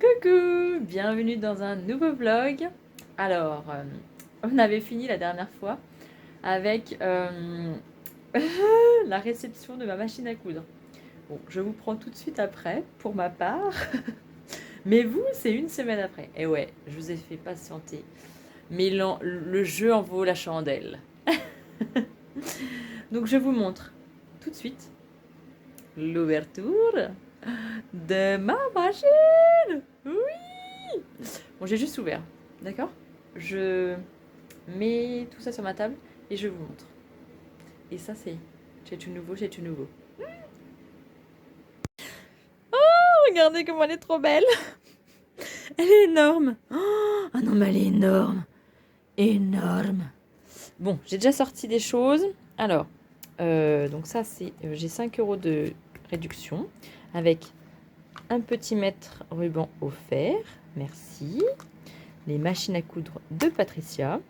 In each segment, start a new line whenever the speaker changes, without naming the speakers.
Coucou, bienvenue dans un nouveau vlog. Alors, on avait fini la dernière fois avec la réception de ma machine à coudre. Bon, je vous prends tout de suite après pour ma part, mais vous, c'est une semaine après. Et ouais, je vous ai fait patienter, mais le jeu en vaut la chandelle. Donc, je vous montre tout de suite l'ouverture de ma machine. Oui! Bon, j'ai juste ouvert, d'accord? Je mets tout ça sur ma table et je vous montre. Et ça, c'est tout nouveau, c'est tout nouveau. Regardez comment elle est trop belle. Elle est énorme. Oh, ah non, mais elle est énorme. Énorme. Bon, j'ai déjà sorti des choses. Alors, donc ça, c'est j'ai 5 € de réduction avec un petit mètre ruban offert. Merci. Les machines à coudre de Patricia.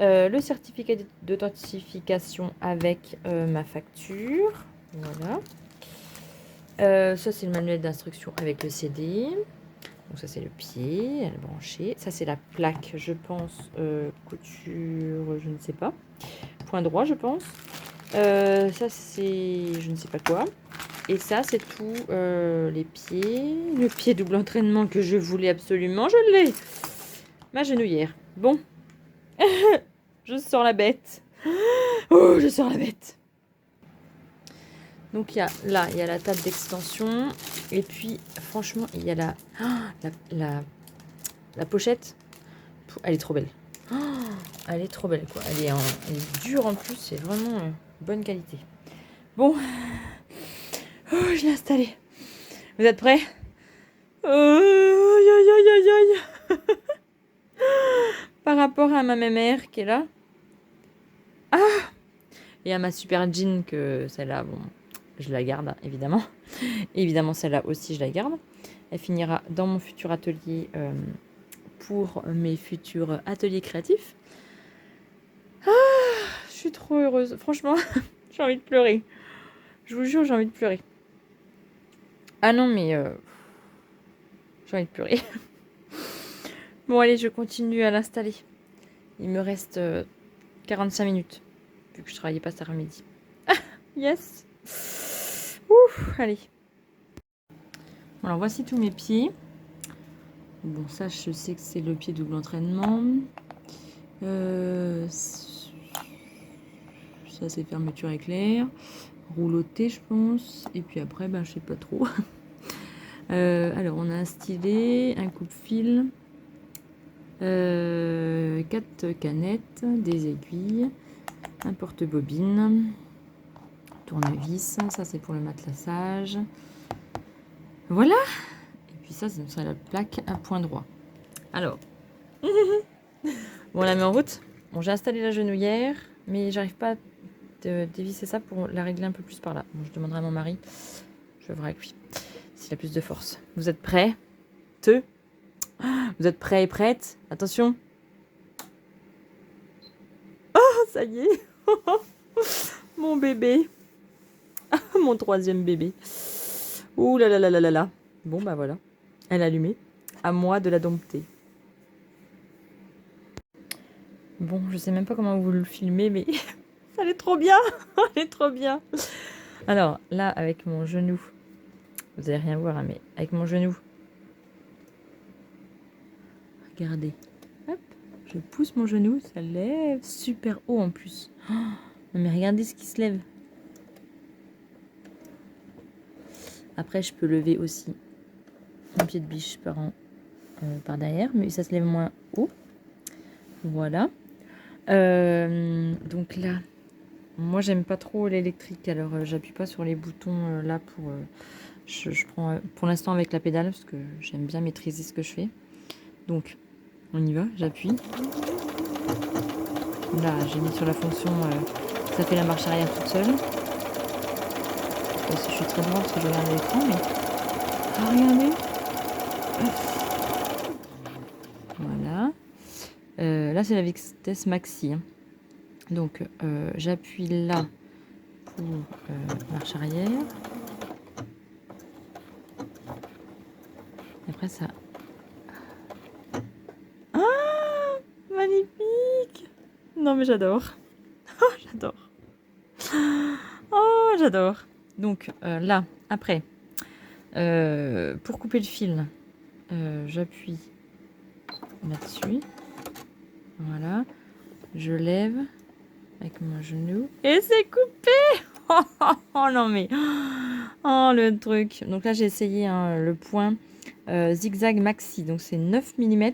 Le certificat d'authentification avec ma facture. Voilà. Ça, c'est le manuel d'instruction avec le CD. Donc ça, c'est le pied, elle est branchée. Ça, c'est la plaque, je pense, couture, je ne sais pas. Point droit, je pense. Ça, c'est je ne sais pas quoi. Et ça, c'est tout les pieds. Le pied double entraînement que je voulais absolument, je l'ai. Ma genouillère. Bon. Je sors la bête. Oh, je sors la bête. Donc il y a la table d'extension et puis franchement il y a la pochette. Elle est trop belle. Elle est trop belle quoi. Elle est dure en plus, c'est vraiment bonne qualité. Bon, je l'ai installée. Vous êtes prêts? Aïe aïe aïe aïe aïe. Par rapport à ma mère qui est là. Ah! Et à ma super jean que celle-là, bon, je la garde évidemment. Évidemment, celle-là aussi, je la garde. Elle finira dans mon futur atelier pour mes futurs ateliers créatifs. Ah, je suis trop heureuse. Franchement, j'ai envie de pleurer. Je vous jure, j'ai envie de pleurer. Ah non, mais j'ai envie de pleurer. Bon, allez, je continue à l'installer. Il me reste 45 minutes, vu que je travaillais pas cet après-midi. Ah, yes. Ouf, allez. Alors, voici tous mes pieds. Bon, ça, je sais que c'est le pied double entraînement. Ça, c'est fermeture éclair. Rouleauté, je pense. Et puis après, ben, je sais pas trop. Alors, on a un stylet, un coupe-fil, 4 canettes, des aiguilles, un porte-bobine, tournevis. Ça, c'est pour le matelassage. Voilà. Et puis ça, c'est la plaque à point droit. Alors, bon, on la met en route. Bon, j'ai installé la genouillère, mais j'arrive pas à dévisser ça pour la régler un peu plus par là. Bon, je demanderai à mon mari. Je vais voir avec lui s'il a plus de force. Vous êtes prêts? Vous êtes prêts et prêtes? Attention. Oh, ça y est. Mon bébé. Mon troisième bébé. Ouh là là là là là là. Bon, bah voilà. Elle est allumée. À moi de la dompter. Bon, je sais même pas comment vous le filmez, mais ça allait trop bien. Elle est trop bien. Alors, là, avec mon genou. Vous allez rien voir, hein, mais avec mon genou. Regardez. Hop. Je pousse mon genou, ça lève super haut en plus. Oh, non mais regardez ce qui se lève. Après, je peux lever aussi mon pied de biche par derrière, mais ça se lève moins haut. Voilà. Donc là, moi j'aime pas trop l'électrique, alors j'appuie pas sur les boutons là pour. Je prends pour l'instant avec la pédale parce que j'aime bien maîtriser ce que je fais. Donc, on y va, j'appuie. Là, j'ai mis sur la fonction, ça fait la marche arrière toute seule. Je suis très loin parce que je regarde l'écran, mais... Ah, regardez. Voilà. Là, c'est la vitesse maxi. Hein. Donc, j'appuie là pour marche arrière. Après ça... Ah, magnifique. Non mais j'adore. Oh, j'adore. Oh, j'adore. Donc là, après, pour couper le fil, j'appuie là-dessus. Voilà. Je lève avec mon genou. Et c'est coupé. Oh non mais... Oh le truc. Donc là, j'ai essayé le point zigzag maxi. Donc c'est 9 mm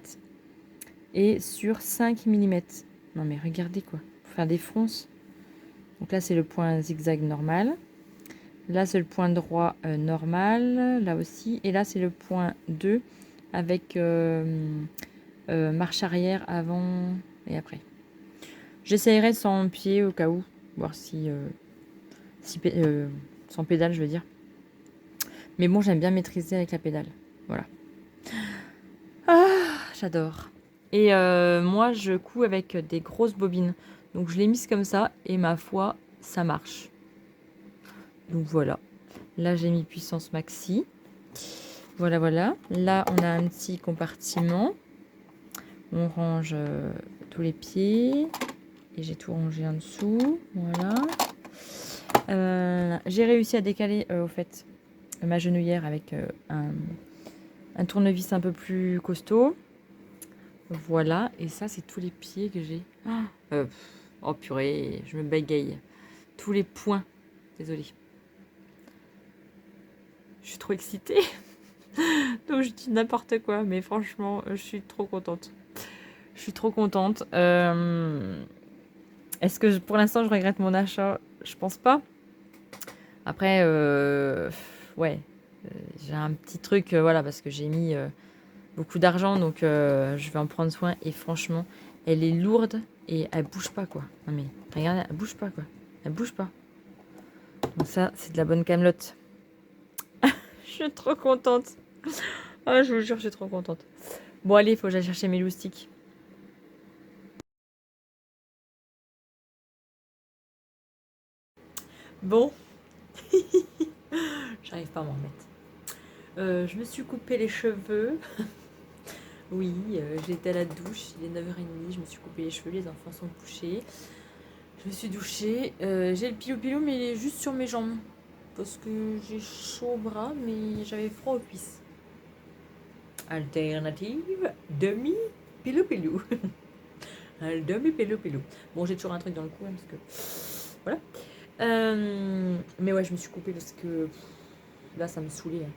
et sur 5 mm. Non mais regardez quoi. Pour faire des fronces. Donc là, c'est le point zigzag normal. Là, c'est le point droit normal. Là aussi. Et là, c'est le point 2 avec marche arrière, avant et après. J'essayerai sans pied au cas où. Voir si... sans pédale, je veux dire. Mais bon, j'aime bien maîtriser avec la pédale. Voilà. Ah, j'adore. Et moi, je couds avec des grosses bobines. Donc, je l'ai mise comme ça. Et ma foi, ça marche. Donc, voilà. Là, j'ai mis puissance maxi. Voilà, voilà. Là, on a un petit compartiment. On range tous les pieds. Et j'ai tout rangé en dessous. Voilà. J'ai réussi à décaler, au fait, ma genouillère avec un tournevis un peu plus costaud. Voilà, et ça, c'est tous les pieds que j'ai. Oh purée, je me bégaye. Tous les points. Désolée. Je suis trop excitée. Donc je dis n'importe quoi, mais franchement, je suis trop contente. Je suis trop contente. Est-ce que pour l'instant, je regrette mon achat? Je pense pas. Après, ouais, j'ai un petit truc, voilà, parce que j'ai mis beaucoup d'argent, donc je vais en prendre soin. Et franchement, elle est lourde et elle bouge pas, quoi. Non mais, regardez, elle bouge pas, quoi. Elle bouge pas. Donc ça, c'est de la bonne camelote. Je suis trop contente. Ah, je vous jure, je suis trop contente. Bon, allez, il faut que j'aille chercher mes loustiques. Bon. J'arrive pas à m'en remettre. Je me suis coupé les cheveux. Oui, j'étais à la douche, il est 9h30, je me suis coupé les cheveux, les enfants sont couchés. Je me suis douchée. J'ai le pilou-pilou, mais il est juste sur mes jambes. Parce que j'ai chaud au bras, mais j'avais froid aux cuisses. Alternative, demi-pilou-pilou. Un demi-pilou-pilou. Bon, j'ai toujours un truc dans le cou, hein, parce que... Voilà. Mais ouais, je me suis coupée parce que... Là, ça me saoulait. Hein.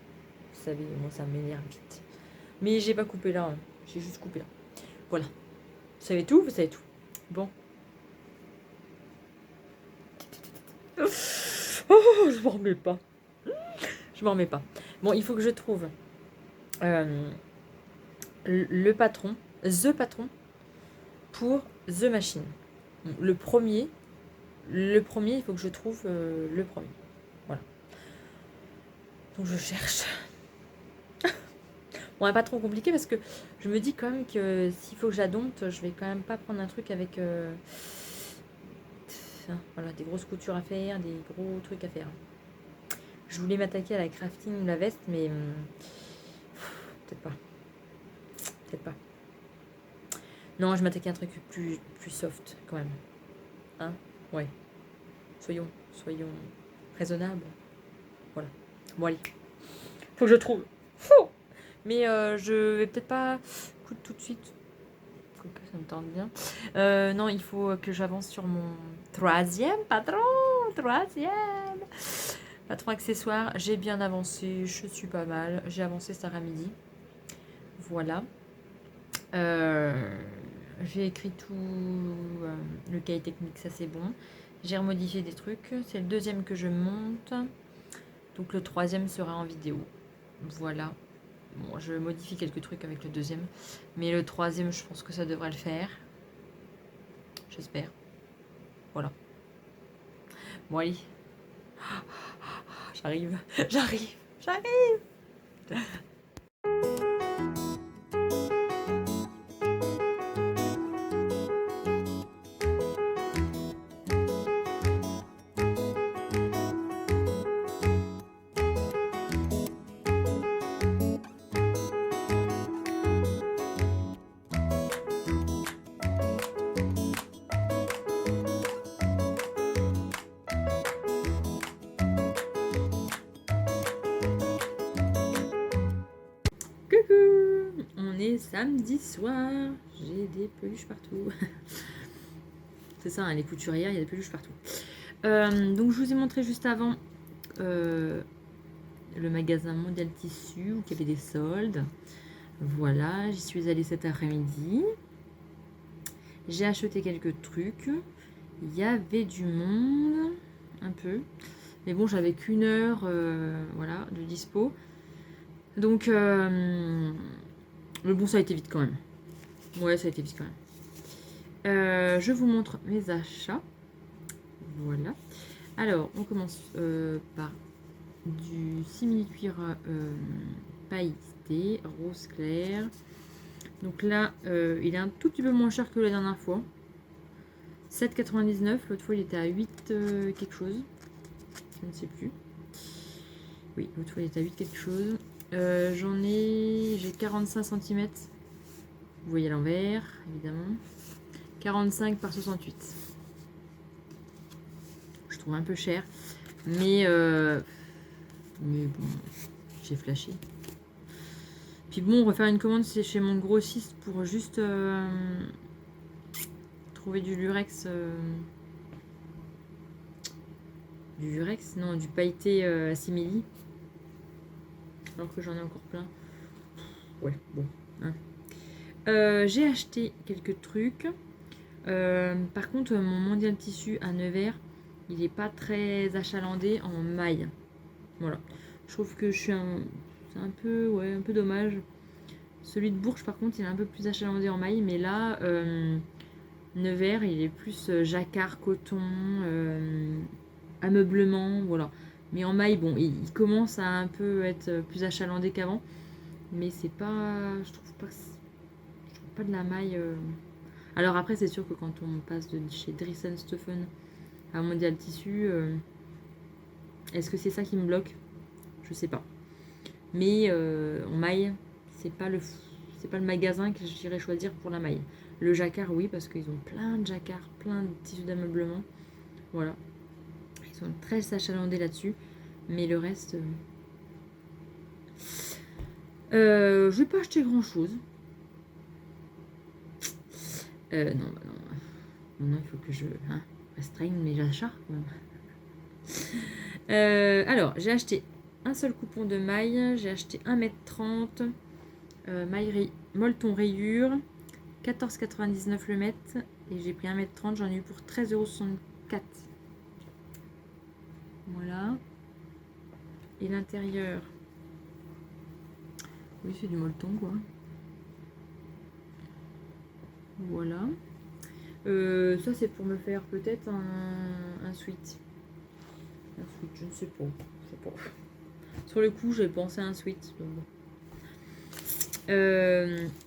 Vous savez, moi, ça m'énerve vite. Mais j'ai pas coupé là. Hein. J'ai juste coupé là. Voilà. Vous savez tout? Vous savez tout. Bon. Oh, je m'en remets pas. Je m'en remets pas. Bon, il faut que je trouve le patron, the patron, pour the machine. Le premier, il faut que je trouve le premier. Voilà. Donc je cherche. Bon, pas trop compliqué parce que je me dis quand même que s'il faut que j'adopte, je vais quand même pas prendre un truc avec voilà, des grosses coutures à faire, des gros trucs à faire. Je voulais m'attaquer à la crafting ou la veste, mais peut-être pas. Peut-être pas. Non, je m'attaquais à un truc plus soft quand même. Hein? Ouais. Soyons raisonnables. Voilà. Bon, allez. Faut que je trouve. Fou! Mais je vais peut-être pas tout de suite. Ça me tente bien. Non, il faut que j'avance sur mon troisième patron. Patron accessoire. J'ai bien avancé. Je suis pas mal. J'ai avancé cet après-midi. Voilà. J'ai écrit tout le cahier technique, ça c'est bon. J'ai remodifié des trucs. C'est le deuxième que je monte. Donc le troisième sera en vidéo. Voilà. Bon, je modifie quelques trucs avec le deuxième. Mais le troisième, je pense que ça devrait le faire. J'espère. Voilà. Bon, allez. J'arrive. est samedi soir. J'ai des peluches partout. C'est ça, hein, les couturières, il y a des peluches partout. Donc je vous ai montré juste avant le magasin Mondial Tissu où il y avait des soldes. Voilà, j'y suis allée cet après-midi. J'ai acheté quelques trucs. Il y avait du monde, un peu. Mais bon, j'avais qu'une heure voilà, de dispo. Donc, mais bon, ça a été vite quand même. Ouais, ça a été vite quand même. Je vous montre mes achats. Voilà. Alors, on commence par du simili-cuir pailleté, rose clair. Donc là, il est un tout petit peu moins cher que la dernière fois. 7,99. L'autre fois, il était à 8 quelque chose. Je ne sais plus. Oui, l'autre fois, il était à 8 quelque chose. J'ai 45 cm. Vous voyez à l'envers, évidemment. 45 par 68. Je trouve un peu cher. Mais bon, j'ai flashé. Puis bon, refaire une commande, c'est chez mon grossiste pour juste trouver du lurex. Du lurex, non, du pailleté à simili. Alors que j'en ai encore plein. Ouais, bon. Hein. J'ai acheté quelques trucs. Par contre, mon Mondial Tissu à Nevers, il n'est pas très achalandé en maille. Voilà. Je trouve que c'est un peu dommage. Celui de Bourges, par contre, il est un peu plus achalandé en maille. Mais là, Nevers, il est plus jacquard, coton, ameublement, voilà. Mais en maille, bon, il commence à un peu être plus achalandé qu'avant. Mais c'est pas... Je trouve pas de la maille... Alors après, c'est sûr que quand on passe de chez Driessen Stephen à Mondial Tissu, est-ce que c'est ça qui me bloque? Je sais pas. Mais en maille, c'est pas le magasin que j'irais choisir pour la maille. Le jacquard, oui, parce qu'ils ont plein de jacquard, plein de tissus d'ameublement. Voilà. Ils sont très achalandés là-dessus. Mais le reste... je vais pas acheter grand-chose. Non, bah non. Non, il faut que je restreigne mes achats. Alors, j'ai acheté un seul coupon de maille. J'ai acheté 1,30 m. Maille molleton rayure. 14,99 le mètre. Et j'ai pris 1,30 m. J'en ai eu pour 13,64 €. Voilà. Et l'intérieur. Oui, c'est du molleton, quoi. Voilà. Ça, c'est pour me faire peut-être un sweat. Un sweat, je ne sais pas. Sur le coup, j'ai pensé à un sweat.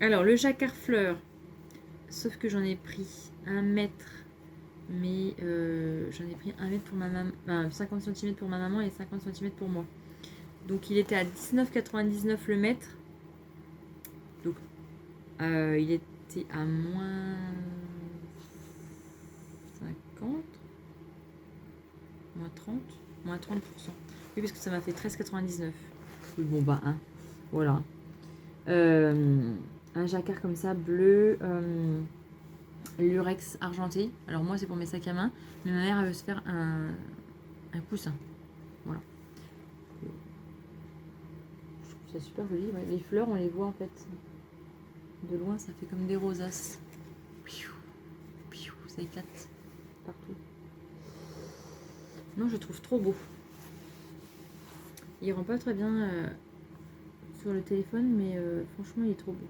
Alors, le jacquard fleur. Sauf que j'en ai pris 1 mètre. Mais j'en ai pris 1 mètre pour ma maman. 50 cm pour ma maman et 50 cm pour moi. Donc, il était à 19,99 le mètre. Donc, il était à moins 50, moins 30, moins 30%. Oui, parce que ça m'a fait 13,99. Oui, bon, bah, hein. Voilà. Un jacquard comme ça, bleu, lurex argenté. Alors, moi, c'est pour mes sacs à main. Mais ma mère, elle veut se faire un coussin. Voilà. Je trouve ça super joli. Ouais, les fleurs, on les voit en fait. De loin, ça fait comme des rosaces. Ça éclate partout. Non, je trouve trop beau. Il rend pas très bien sur le téléphone, mais franchement, il est trop beau.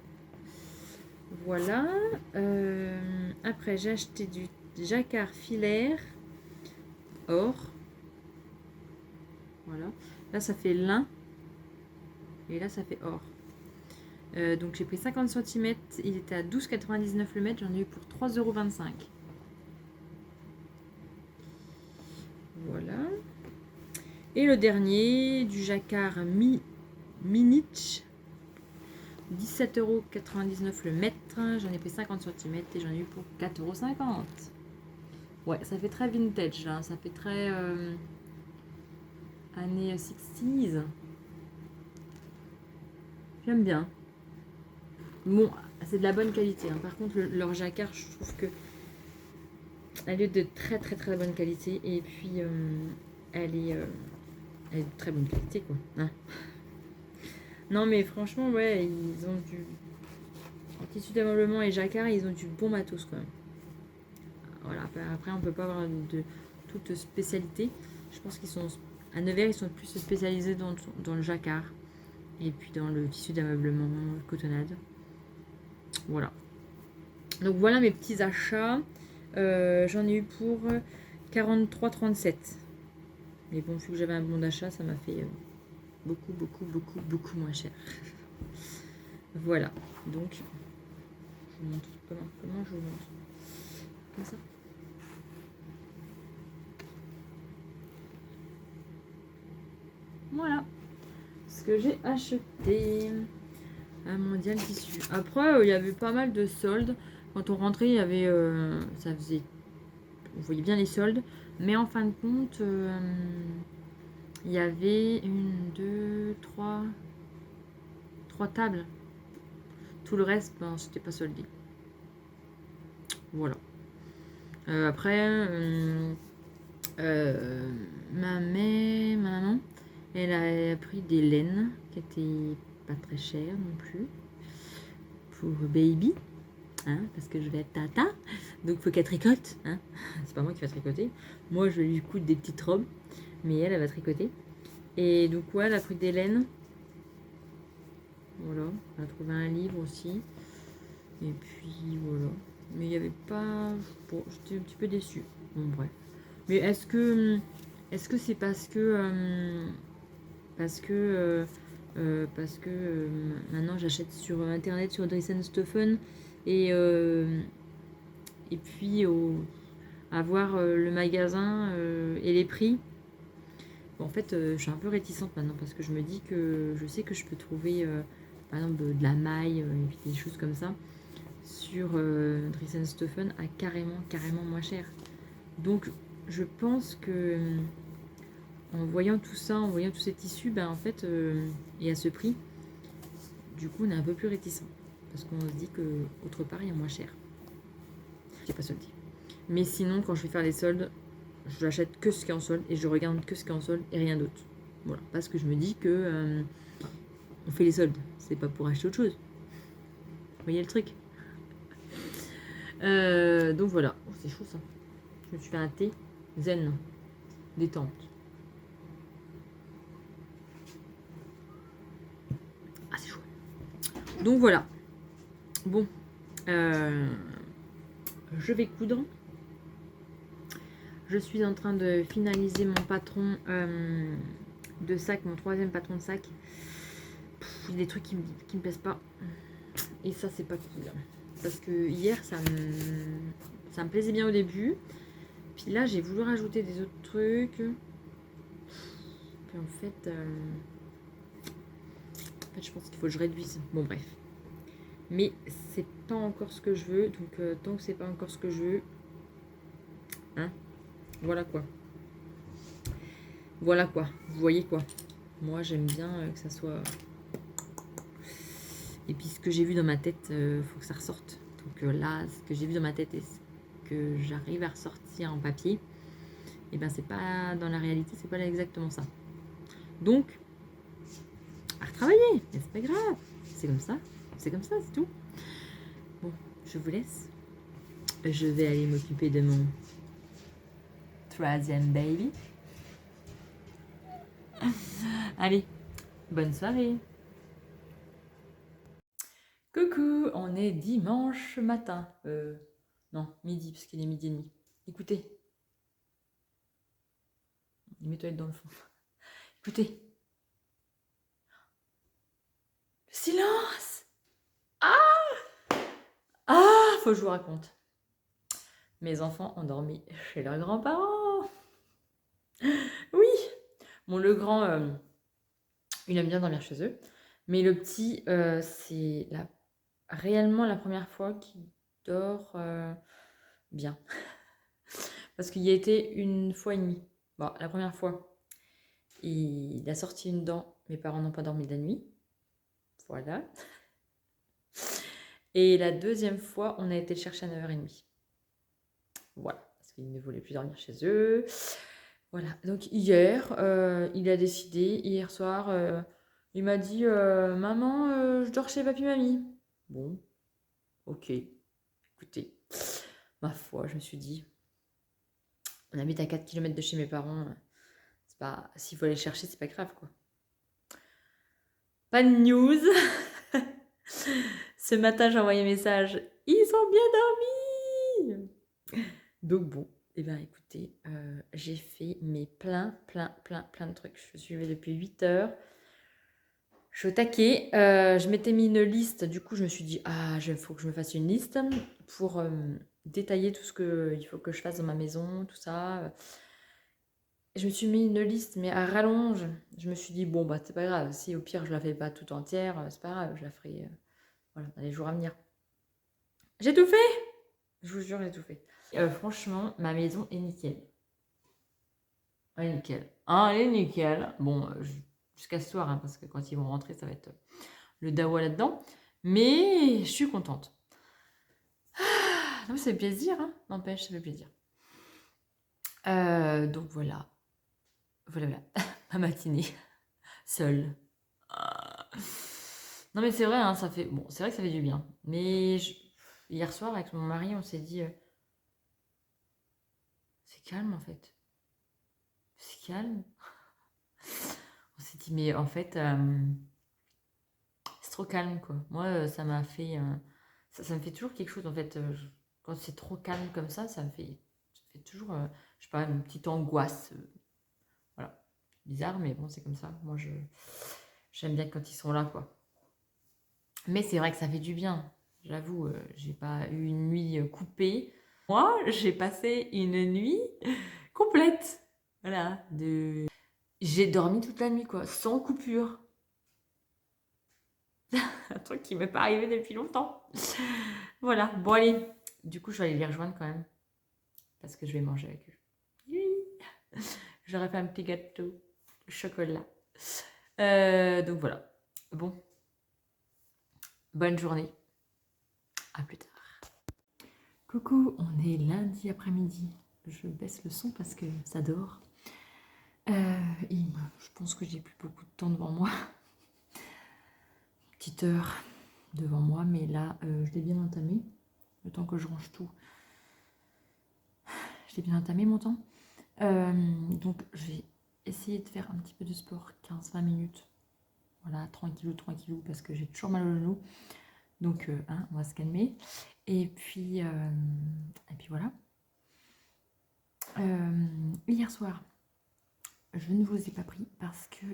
Voilà. Après, j'ai acheté du jacquard filaire or. Voilà. Là, ça fait lin. Et là, ça fait or. Donc, j'ai pris 50 cm. Il était à 12,99 le mètre. J'en ai eu pour 3,25 €. Voilà. Et le dernier, du jacquard Minich. 17,99 € le mètre. J'en ai pris 50 cm et j'en ai eu pour 4,50 €. Ouais, ça fait très vintage là. Ça fait très années 60s. J'aime bien. Bon, c'est de la bonne qualité. Hein. Par contre, leur jacquard, je trouve que elle est de très très très bonne qualité. Et puis, elle est de très bonne qualité, quoi. Hein. Non, mais franchement, ouais, ils ont du... En tissu d'ameublement et jacquard, ils ont du bon matos, quand même. Voilà, après, on peut pas avoir de toute spécialité. Je pense qu'ils sont... À Nevers, ils sont plus spécialisés dans le jacquard. Et puis dans le tissu d'ameublement, cotonnade. Voilà. Donc voilà mes petits achats. J'en ai eu pour 43,37. Mais bon, vu que j'avais un bon d'achat, ça m'a fait beaucoup, beaucoup, beaucoup, beaucoup moins cher. Voilà. Donc, je vous montre comment je vous montre. Comme ça. Voilà ce que j'ai acheté. Un mondial tissu. Après, il y avait pas mal de soldes. Quand on rentrait, il y avait... ça faisait... On voyait bien les soldes. Mais en fin de compte, il y avait trois tables. Tout le reste, ben, c'était pas soldé. Voilà. Après, ma maman, elle a pris des laines qui étaient pas très chères non plus pour baby, hein, parce que je vais être tata, donc faut qu'elle tricote, hein. C'est pas moi qui vais tricoter. Moi, je vais lui coudre des petites robes, mais elle va tricoter. Et donc ouais, elle a pris des laines. Voilà, elle a trouvé un livre aussi. Et puis voilà. Mais il n'y avait pas... Bon, j'étais un petit peu déçue. Bon, bref. Mais est-ce que c'est parce que maintenant j'achète sur internet sur Dress Stephen et puis avoir le magasin et les prix. Bon, en fait, je suis un peu réticente maintenant parce que je me dis que je sais que je peux trouver par exemple de la maille et puis des choses comme ça sur Dress Stephen à carrément moins cher. Donc je pense que en voyant tout ça, en voyant tous ces tissus, ben en fait, et à ce prix, du coup on est un peu plus réticent. Parce qu'on se dit que autre part il y a moins cher. J'ai pas soldé. Mais sinon, quand je vais faire les soldes, je n'achète que ce qui est en solde et je regarde que ce qui est en solde et rien d'autre. Voilà. Parce que je me dis que on fait les soldes. C'est pas pour acheter autre chose. Vous voyez le truc? Donc voilà. Oh, c'est chaud ça. Je me suis fait un thé zen, détente. Ah, c'est chaud. Donc voilà. Bon. Je vais coudre. Je suis en train de finaliser mon patron de sac, mon 3e patron de sac. Il y a des trucs qui me plaisent pas. Et ça, c'est pas cool. Parce que hier, ça me plaisait bien au début. Puis là, j'ai voulu rajouter des autres trucs. Puis en fait, je pense qu'il faut que je réduise. Bon, bref. Mais c'est pas encore ce que je veux. Donc, tant que c'est pas encore ce que je veux, hein, voilà quoi. Voilà quoi. Vous voyez quoi. Moi, j'aime bien que ça soit... Et puis, ce que j'ai vu dans ma tête, faut que ça ressorte. Donc là, ce que j'ai vu dans ma tête et ce que j'arrive à ressortir en papier, et ben c'est pas dans la réalité, c'est pas exactement ça. Donc, à retravailler, mais c'est pas grave. C'est comme ça, c'est tout. Bon, je vous laisse. Je vais aller m'occuper de mon 3e baby. Allez, bonne soirée. Coucou, on est dimanche matin. Non, midi, parce qu'il est midi et demi. Écoutez. Mets-toi dans le fond. Écoutez. Silence! Ah, faut que je vous raconte. Mes enfants ont dormi chez leurs grands-parents. Oui. Bon, le grand, il aime bien dormir chez eux. Mais le petit, c'est réellement la première fois qu'il dort bien. Parce qu'il y a été une fois et demie. Bon, la première fois, il a sorti une dent. Mes parents n'ont pas dormi de la nuit. Voilà. Et la deuxième fois, on a été le chercher à 9h30. Voilà, parce qu'ils ne voulaient plus dormir chez eux. Voilà, donc hier, il a décidé, hier soir, il m'a dit Maman, je dors chez papy-mamie. Bon, ok, écoutez, ma foi, je me suis dit, on habite à 4 km de chez mes parents, c'est pas, s'il faut aller chercher, c'est pas grave, quoi. Pas de news. Ce matin, j'ai envoyé un message, ils ont bien dormi. Donc bon, eh bien écoutez, j'ai fait mes plein de trucs. Je suis levée depuis 8h. Je suis au taquet. Je m'étais mis une liste. Du coup, je me suis dit, il faut que je me fasse une liste pour détailler tout ce qu'il faut que je fasse dans ma maison, tout ça. Je me suis mis une liste, mais à rallonge. Je me suis dit, bon, bah, c'est pas grave. Si au pire, je la fais pas tout entière, c'est pas grave. Je la ferai voilà, dans les jours à venir. J'ai tout fait! Je vous jure, j'ai tout fait. Franchement, ma maison est nickel. Elle est nickel. Elle est nickel. Bon, jusqu'à ce soir, hein, parce que quand ils vont rentrer, ça va être le dawa là-dedans. Mais je suis contente. Non, ça fait plaisir, hein. N'empêche, ça fait plaisir. Donc voilà. Voilà. Ma matinée. Seule. Non, mais c'est vrai, hein, ça fait. Bon, c'est vrai que ça fait du bien. Mais hier soir, avec mon mari, on s'est dit. C'est calme en fait. C'est calme. On s'est dit, mais en fait, c'est trop calme quoi. Moi, ça m'a fait. Ça me fait toujours quelque chose en fait. Quand c'est trop calme comme ça me fait toujours, je sais pas, une petite angoisse. Voilà. Bizarre, mais bon, c'est comme ça. Moi, j'aime bien quand ils sont là quoi. Mais c'est vrai que ça fait du bien. J'avoue, j'ai pas eu une nuit coupée. Moi, j'ai passé une nuit complète. Voilà. J'ai dormi toute la nuit, quoi, sans coupure. Un truc qui m'est pas arrivé depuis longtemps. Voilà, bon allez. Du coup, je vais aller les rejoindre quand même. Parce que je vais manger avec eux. Oui. J'aurais fait un petit gâteau au chocolat. Donc voilà. Bon. Bonne journée. À plus tard. Coucou, on est lundi après-midi. Je baisse le son parce que ça dort. Je pense que j'ai plus beaucoup de temps devant moi. Petite heure devant moi, mais là, je l'ai bien entamé. Le temps que je range tout. Je l'ai bien entamé mon temps. Donc, je vais essayer de faire un petit peu de sport, 15-20 minutes. Voilà, tranquillou, parce que j'ai toujours mal au genou. Donc, on va se calmer. Et puis voilà. Hier soir, je ne vous ai pas pris parce que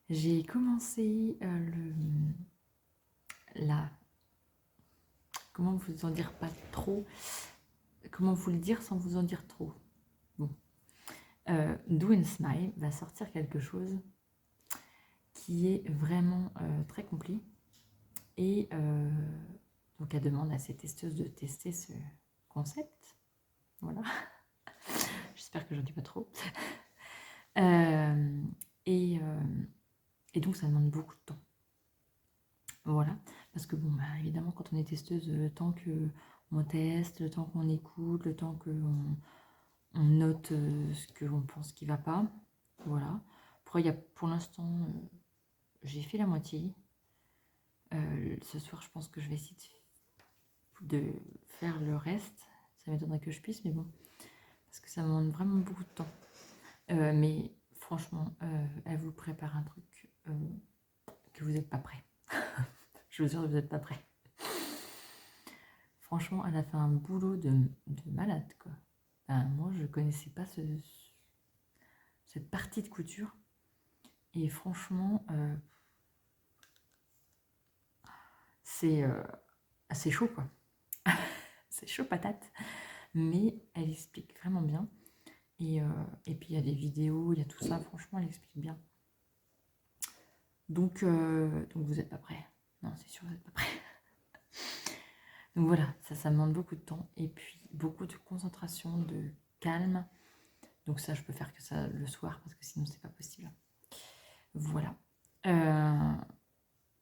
j'ai commencé comment vous en dire pas trop, comment vous le dire sans vous en dire trop. Bon, Do and Smile va sortir quelque chose qui est vraiment très complet et donc elle demande à ses testeuses de tester ce concept. Voilà. J'espère que j'en dis pas trop. Et donc ça demande beaucoup de temps. Voilà, parce que bon, bah, évidemment, quand on est testeuse, le temps qu'on teste, le temps qu'on écoute, le temps qu'on note ce que l'on pense qui va pas, voilà. Pour l'instant, j'ai fait la moitié. Ce soir, je pense que je vais essayer de faire le reste. Ça m'étonnerait que je puisse, mais bon, parce que ça me demande vraiment beaucoup de temps. Mais franchement, elle vous prépare un truc que vous n'êtes pas prêt. Je vous jure, vous n'êtes pas prêt. Franchement, elle a fait un boulot de malade, quoi. Enfin, moi, je connaissais pas cette partie de couture. Et franchement, c'est chaud, quoi. C'est chaud patate. Mais elle explique vraiment bien. Et puis, il y a des vidéos, il y a tout ça. Franchement, elle explique bien. Donc vous n'êtes pas prêt. Non, c'est sûr, vous n'êtes pas prêt. Donc voilà, ça demande beaucoup de temps. Et puis, beaucoup de concentration, de calme. Donc ça, je peux faire que ça le soir, parce que sinon, c'est pas possible. Voilà.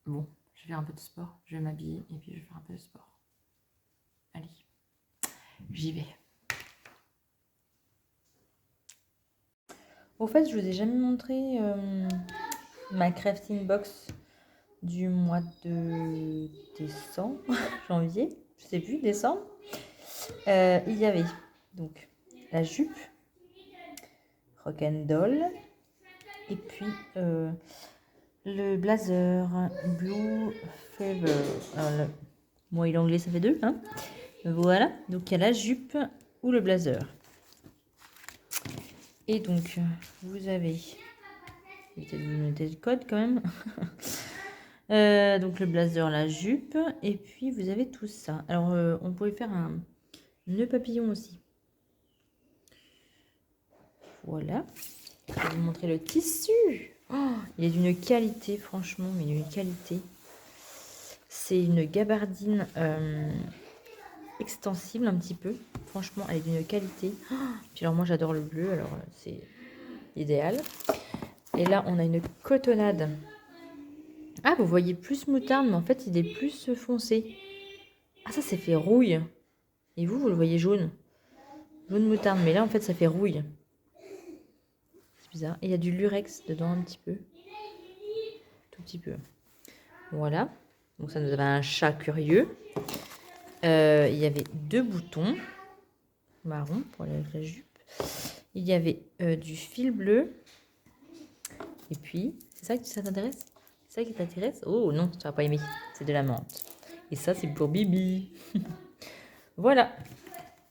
Bon, Je vais faire un peu de sport. Je vais m'habiller et puis je vais faire un peu de sport. Allez, j'y vais. Au fait, je vous ai jamais montré ma crafting box du mois de décembre, janvier, je sais plus, décembre. Il y avait donc la jupe Rock'n'Doll et puis le blazer Blue Fever. Alors, moi et l'anglais ça fait deux, hein. Voilà, donc il y a la jupe ou le blazer. Et donc vous avez, peut-être vous mettez le code quand même. Donc le blazer, la jupe, et puis vous avez tout ça. Alors on pourrait faire un nœud papillon aussi. Voilà. Je vais vous montrer le tissu. Oh, il est d'une qualité, franchement, mais d'une qualité. C'est une gabardine extensible un petit peu. Franchement, elle est d'une qualité. Oh, puis alors moi j'adore le bleu, alors c'est idéal. Et là on a une cotonnade. Ah, vous voyez plus moutarde, mais en fait il est plus foncé. Ah, ça c'est fait rouille. Et vous le voyez jaune. Jaune moutarde, mais là en fait ça fait rouille. C'est bizarre. Et il y a du lurex dedans un petit peu. Tout petit peu. Voilà. Donc ça nous avait un chat curieux. Il y avait 2 boutons marron pour la jupe. Il y avait du fil bleu. Et puis, c'est ça que ça t'intéresse? C'est ça qui t'intéresse? Oh non, tu vas pas aimer. C'est de la menthe. Et ça, c'est pour Bibi. Voilà.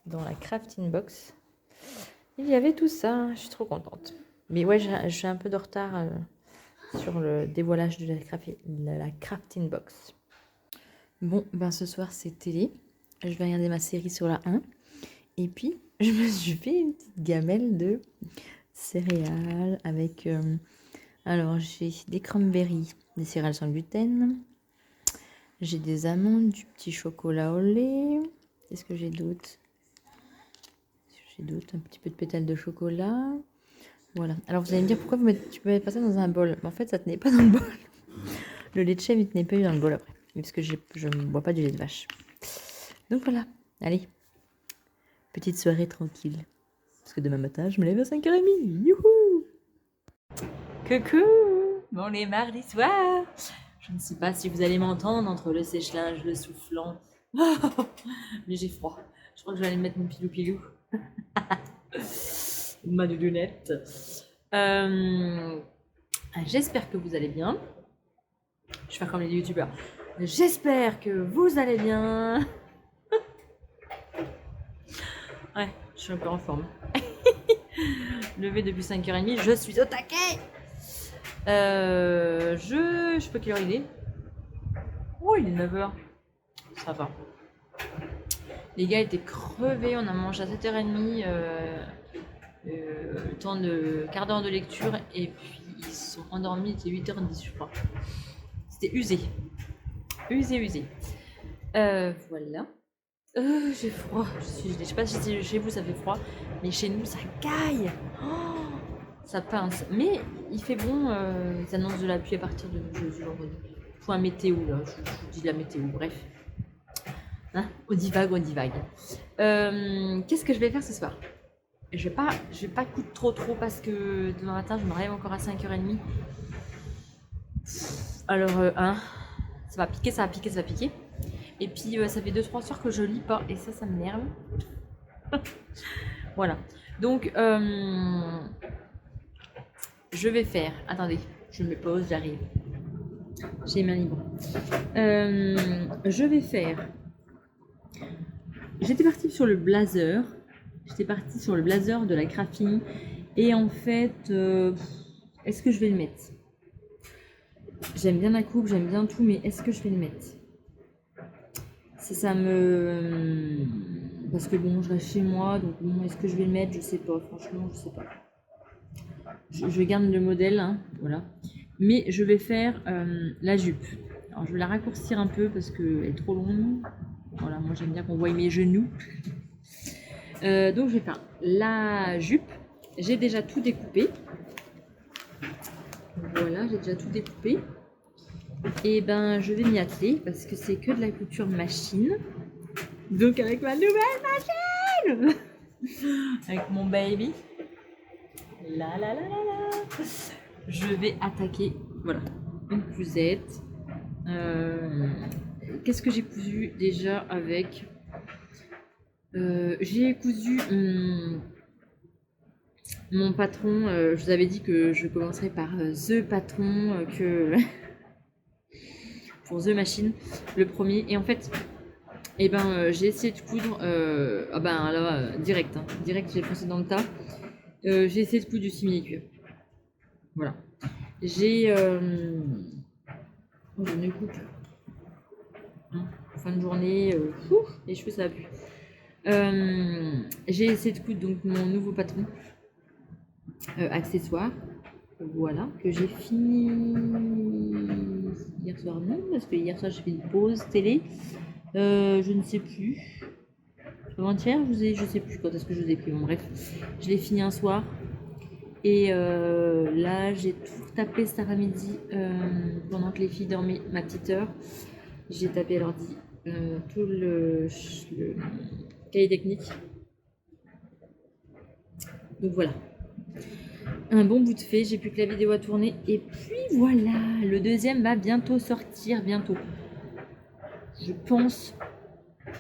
Dans la crafting box, il y avait tout ça. Je suis trop contente. Mais ouais, je suis un peu de retard sur le dévoilage de la crafting box. Bon, ben ce soir, c'est télé. Je vais regarder ma série sur la 1. Et puis, je me suis fait une petite gamelle de céréales avec... alors, j'ai des cranberries, des céréales sans gluten. J'ai des amandes, du petit chocolat au lait. Qu'est-ce que j'ai d'autre? J'ai d'autres, un petit peu de pétales de chocolat. Voilà. Alors, vous allez me dire, pourquoi tu peux mettre pas ça dans un bol? En fait, ça tenait pas dans le bol. Le lait de chèvre, il tenait pas dans le bol après. Parce que je ne bois pas du lait de vache. Donc voilà. Allez. Petite soirée tranquille. Parce que demain matin, je me lève à 5h30. Youhou! Coucou! Bon, les mardis soirs. Je ne sais pas si vous allez m'entendre entre le sèche-linge, le soufflant. Mais j'ai froid. Je crois que je vais aller mettre mon pilou-pilou. Ma doudounette. J'espère que vous allez bien. Je vais faire comme les youtubeurs. J'espère que vous allez bien. Ouais, je suis un peu en forme. Levé depuis 5h30, je suis au taquet. Je sais pas quelle heure il est. Oh, il est 9h. Ça va. Les gars étaient crevés, on a mangé à 7h30. Le temps de quart d'heure de lecture et puis ils sont endormis, il était 8h10 je crois. C'était usé. Usé. Voilà. J'ai froid. Je sais pas si chez vous ça fait froid, mais chez nous ça caille. Oh, ça pince. Mais il fait bon, ils annoncent de la pluie à partir de jeudi, vendredi. Point météo là, je vous dis de la météo, bref. Hein, on divague. Qu'est-ce que je vais faire ce soir? Je vais pas coudre trop parce que demain matin je me réveille encore à 5h30. Alors ça va piquer. Et puis ça fait 2-3 soirs que je lis pas et ça m'énerve. Voilà. Donc je vais faire. Attendez, je me pose, j'arrive. J'ai les mains libres. Je vais faire. J'étais partie sur le blazer. De la crafting. Et en fait, est-ce que je vais le mettre? J'aime bien la coupe, j'aime bien tout, mais est-ce que je vais le mettre? Ça me... Parce que bon, je reste chez moi, donc bon, est-ce que je vais le mettre? Je sais pas, franchement, je sais pas. Je garde le modèle, hein, voilà. Mais je vais faire la jupe. Alors, je vais la raccourcir un peu parce qu'elle est trop longue. Voilà, moi j'aime bien qu'on voie mes genoux. Donc je vais faire la jupe. J'ai déjà tout découpé. Voilà, j'ai déjà tout découpé. Et ben je vais m'y atteler parce que c'est que de la couture machine. Donc avec ma nouvelle machine, avec mon baby, je vais attaquer, voilà, une cousette. Qu'est-ce que j'ai cousu déjà avec j'ai cousu mon patron. Je vous avais dit que je commencerais par The Patron que pour The Machine, le premier. Et en fait, j'ai essayé de coudre. Direct, hein. Direct, j'ai foncé dans le tas. J'ai essayé de coudre du simili-cuir. Voilà. J'ai. Je ne coupe. Hein, fin de journée, les cheveux ça va plus. J'ai essayé de coudre donc mon nouveau patron accessoire. Voilà, que j'ai fini hier soir, non, parce que hier soir j'ai fait une pause télé. Je ne sais plus. Avant-hier, je sais plus quand est-ce que je vous ai pris. Bon, bref, je l'ai fini un soir. Et là, j'ai tout tapé cet après-midi pendant que les filles dormaient, ma petite heure. J'ai tapé à l'ordi tout le cahier technique. Donc voilà. Un bon bout de fait, j'ai plus que la vidéo à tourner. Et puis voilà, le deuxième va bientôt sortir, bientôt. Je pense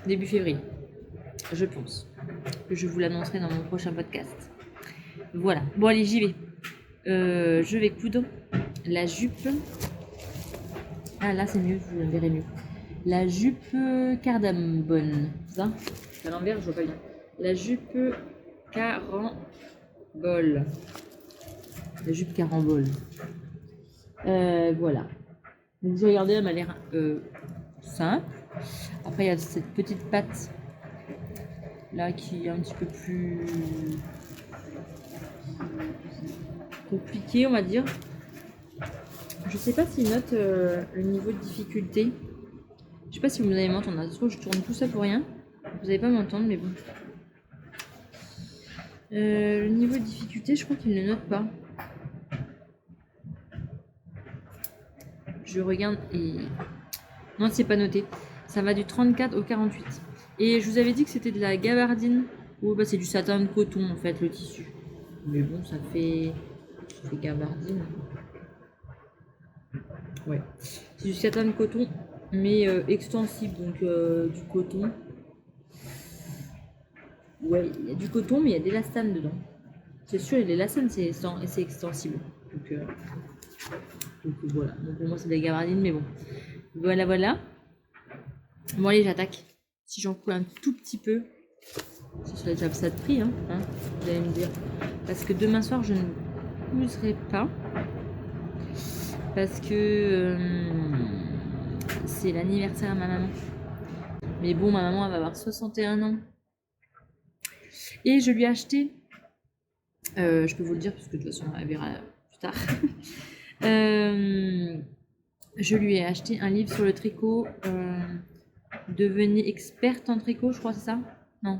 début février. Je pense que je vous l'annoncerai dans mon prochain podcast. Voilà. Bon allez, j'y vais. Je vais coudre la jupe. Ah là c'est mieux, vous la verrez mieux. La jupe cardamone. Ça, à l'envers, je vois pas bien. La jupe carambole. La jupe carambole. Voilà. Donc je regardais, elle m'a l'air simple. Après il y a cette petite patte là qui est un petit peu plus compliquée, on va dire. Je sais pas s'il note le niveau de difficulté. Je sais pas si vous allez m'entendre. Je tourne tout ça pour rien. Vous n'allez pas m'entendre, mais bon. Le niveau de difficulté, je crois qu'il ne note pas. Je regarde et... Non, c'est pas noté. Ça va du 34 au 48. Et je vous avais dit que c'était de la gabardine. Ou c'est du satin de coton en fait, le tissu. Mais bon, ça fait gabardine. Ouais. C'est du satin de coton, mais extensible, donc du coton. Ouais, il y a du coton, mais il y a des élastanes dedans. C'est sûr, les élastanes, c'est extensible. Donc voilà. Donc pour moi, c'est des gabardines, mais bon. Voilà. Bon, allez, j'attaque. Si j'en coule un tout petit peu, ce serait déjà ça de prix, hein, vous allez me dire. Parce que demain soir, je ne couserai pas. Parce que c'est l'anniversaire à ma maman. Mais bon, ma maman, elle va avoir 61 ans. Et je lui ai acheté, je peux vous le dire parce que de toute façon elle verra plus tard. Je lui ai acheté un livre sur le tricot. Devenez experte en tricot, je crois, c'est ça? Non.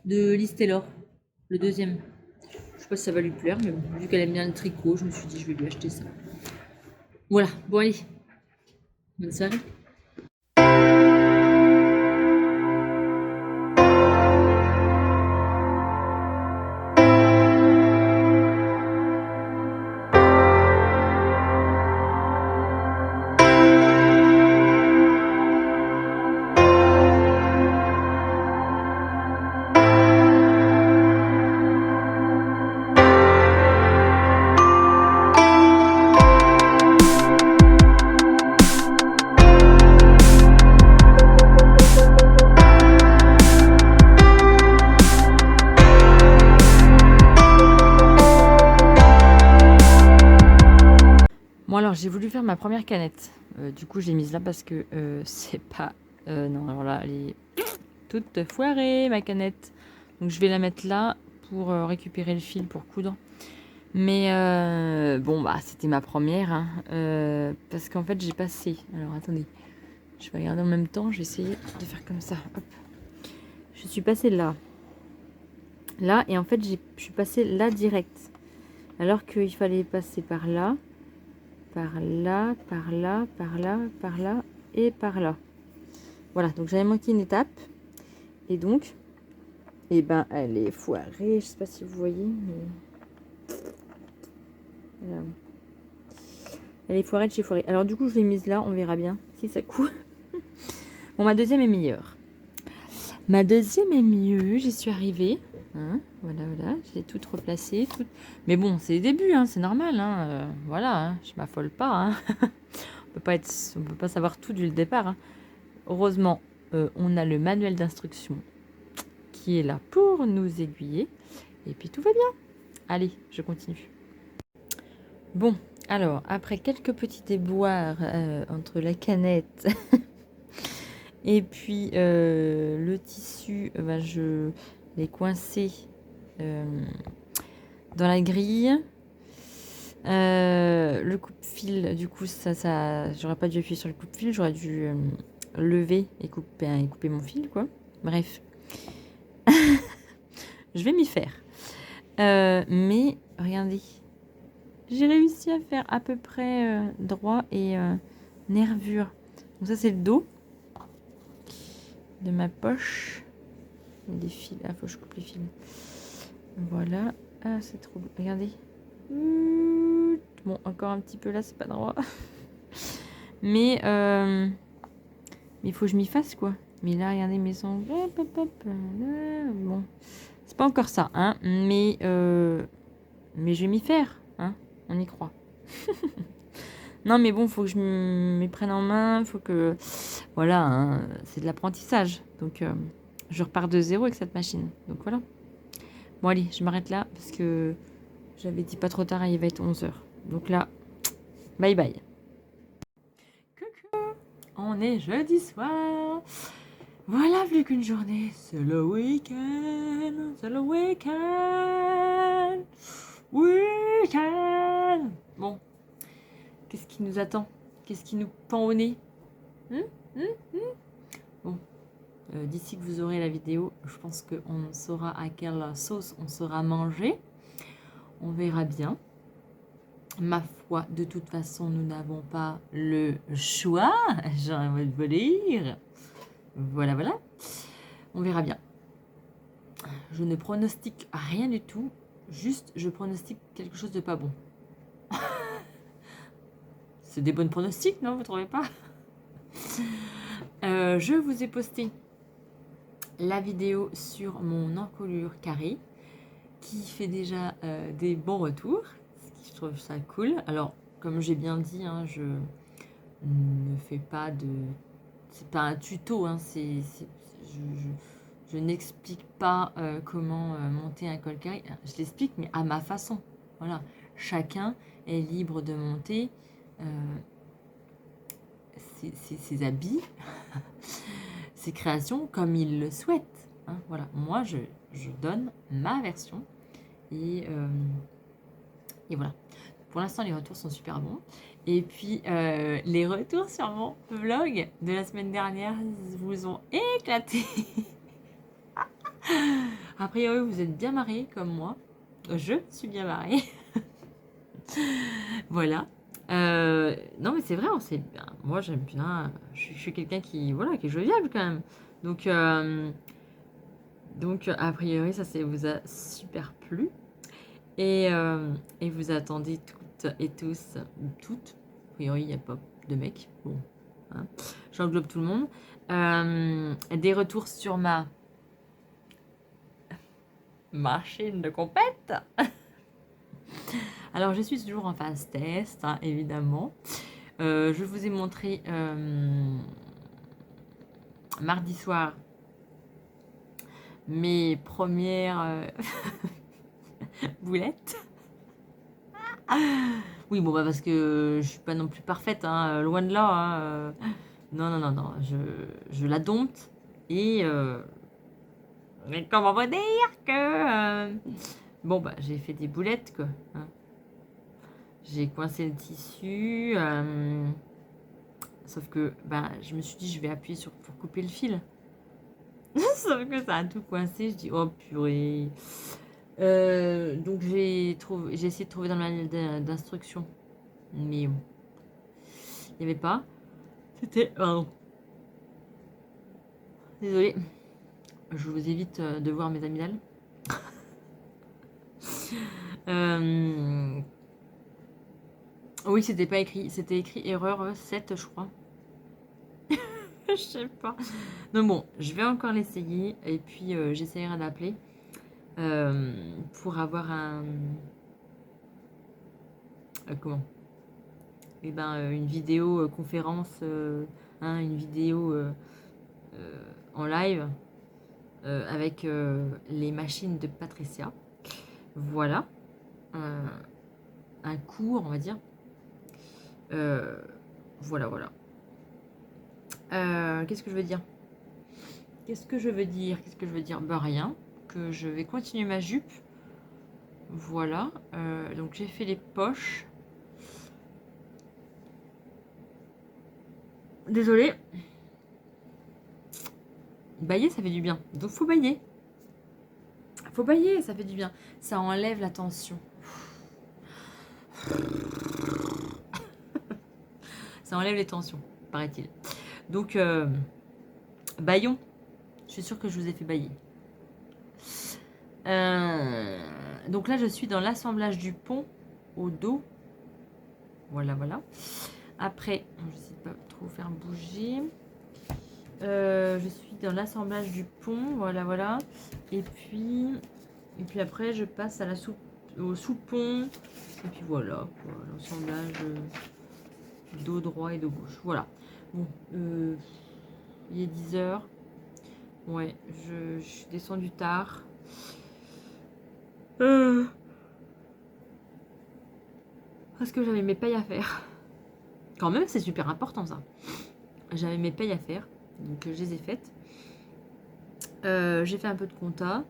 De Liz Taylor, le deuxième. Je sais pas si ça va lui plaire, mais bon, vu qu'elle aime bien le tricot, je me suis dit je vais lui acheter ça. Voilà, bon allez. Bonne soirée. Bon alors j'ai voulu faire ma première canette. Du coup j'ai mise là parce que c'est pas... non alors là elle est toute foirée ma canette. Donc je vais la mettre là pour récupérer le fil pour coudre. Mais bon bah c'était ma première. Hein, parce qu'en fait j'ai passé... Alors attendez. Je vais regarder en même temps. Je vais essayer de faire comme ça. Hop. Je suis passée là. Là et en fait je suis passée là direct. Alors qu'il fallait passer par là. par là, par là, par là, par là et par là. Voilà, donc j'avais manqué une étape. Et donc, eh ben, elle est foirée. Je sais pas si vous voyez, mais... Voilà. Elle est foirée de chez foirée. Alors du coup, je l'ai mise là, on verra bien si ça coule. Bon, ma deuxième est meilleure. Ma deuxième est mieux, j'y suis arrivée. Hein, voilà, voilà, j'ai tout replacé. Tout... Mais bon, c'est les débuts, hein, c'est normal. Hein, voilà, hein, je m'affole pas. Hein. On peut pas savoir tout dès le départ. Hein. Heureusement, on a le manuel d'instruction qui est là pour nous aiguiller. Et puis tout va bien. Allez, je continue. Bon, alors, après quelques petits déboires entre la canette et puis le tissu, ben, je l'ai coincé dans la grille. Le coupe-fil, du coup, ça j'aurais pas dû appuyer sur le coupe-fil, j'aurais dû lever et couper mon fil, quoi. Bref. Je vais m'y faire. Mais, regardez. J'ai réussi à faire à peu près droit et nervure. Donc ça, c'est le dos de ma poche. Il y a des fils. Ah, faut que je coupe les fils. Voilà. Ah, c'est trop beau. Regardez. Bon, encore un petit peu là, c'est pas droit. Mais il faut que je m'y fasse, quoi. Mais là, regardez mes ongles. Bon, c'est pas encore ça, hein. Mais je vais m'y faire, hein. On y croit. Non, mais bon, faut que je me prenne en main. Faut que... Voilà, hein, c'est de l'apprentissage. Donc, je repars de zéro avec cette machine. Donc, voilà. Bon, allez, je m'arrête là parce que j'avais dit pas trop tard, il va être 11h. Donc là, bye bye. Coucou, on est jeudi soir. Voilà, plus qu'une journée. C'est le week-end. C'est le week-end. Week-end. Bon, qu'est-ce qui nous attend? Qu'est-ce qui nous pend au nez? Bon, d'ici que vous aurez la vidéo, je pense qu'on saura à quelle sauce on sera mangé. On verra bien. Ma foi, de toute façon, nous n'avons pas le choix. J'ai envie de vous dire. Voilà, voilà. On verra bien. Je ne pronostique rien du tout. Juste, je pronostique quelque chose de pas bon. C'est des bonnes pronostics, non? Vous trouvez pas? Je vous ai posté la vidéo sur mon encolure carrée qui fait déjà des bons retours. Je trouve ça cool. Alors, comme j'ai bien dit, hein, je ne fais pas de... C'est pas un tuto, hein, je n'explique pas comment monter un col carré. Je l'explique, mais à ma façon. Voilà. Chacun est libre de monter ses habits, ses créations comme il le souhaite. Hein, voilà. Moi, je donne ma version. Et voilà. Pour l'instant, les retours sont super bons. Et puis, les retours sur mon vlog de la semaine dernière vous ont éclaté. A priori, vous êtes bien marrés comme moi. Je suis bien marrée. Voilà. Non, mais c'est vrai, on sait bien. Moi, j'aime bien. Je suis quelqu'un qui, voilà, qui est jovial quand même. Donc, a priori, ça vous a super plu. Et vous attendez toutes et tous, toutes, a priori il n'y a pas de mecs, bon, hein, j'englobe tout le monde, des retours sur ma machine de compète. Alors je suis toujours en phase test, hein, évidemment. Je vous ai montré mardi soir mes premières... boulettes. Oui, bon, bah parce que je suis pas non plus parfaite, hein, loin de là. Hein, non, je la dompte. Et mais comment on va dire que... bon, bah j'ai fait des boulettes, quoi. Hein. J'ai coincé le tissu. Sauf que bah, je me suis dit, je vais appuyer pour couper le fil. Sauf que ça a tout coincé. Je dis, oh purée. Donc j'ai essayé de trouver dans le manuel d'instruction, mais Il n'y avait pas. C'était... Pardon. Désolée. Je vous évite de voir mes amygdales. Oui, c'était pas écrit. C'était écrit erreur 7, je crois. Je sais pas. Donc bon, je vais encore l'essayer. Et puis, j'essaierai d'appeler pour avoir un... comment Eh ben, une vidéo conférence, une vidéo en live avec les machines de Patricia. Voilà. Un cours, on va dire. Voilà, voilà. Qu'est-ce que je veux dire Qu'est-ce que je veux dire Ben rien. Que je vais continuer ma jupe. Voilà. Donc j'ai fait les poches. Désolée. Bailler, ça fait du bien. Donc faut bailler. Faut bailler, ça fait du bien. Ça enlève la tension. Ça enlève les tensions, paraît-il. Donc, baillons. Je suis sûre que je vous ai fait bailler. Donc là, je suis dans l'assemblage du pont au dos. Voilà, voilà. Après, je ne sais pas trop faire bouger. Je suis dans l'assemblage du pont. Voilà, voilà. Et puis après, je passe à au sous-pont. Et puis voilà, l'assemblage dos droit et dos gauche. Voilà. Bon, il est 10h. Ouais, je suis descendue tard. Parce que j'avais mes payes à faire. Quand même, c'est super important ça. J'avais mes payes à faire. Donc je les ai faites. J'ai fait un peu de compta.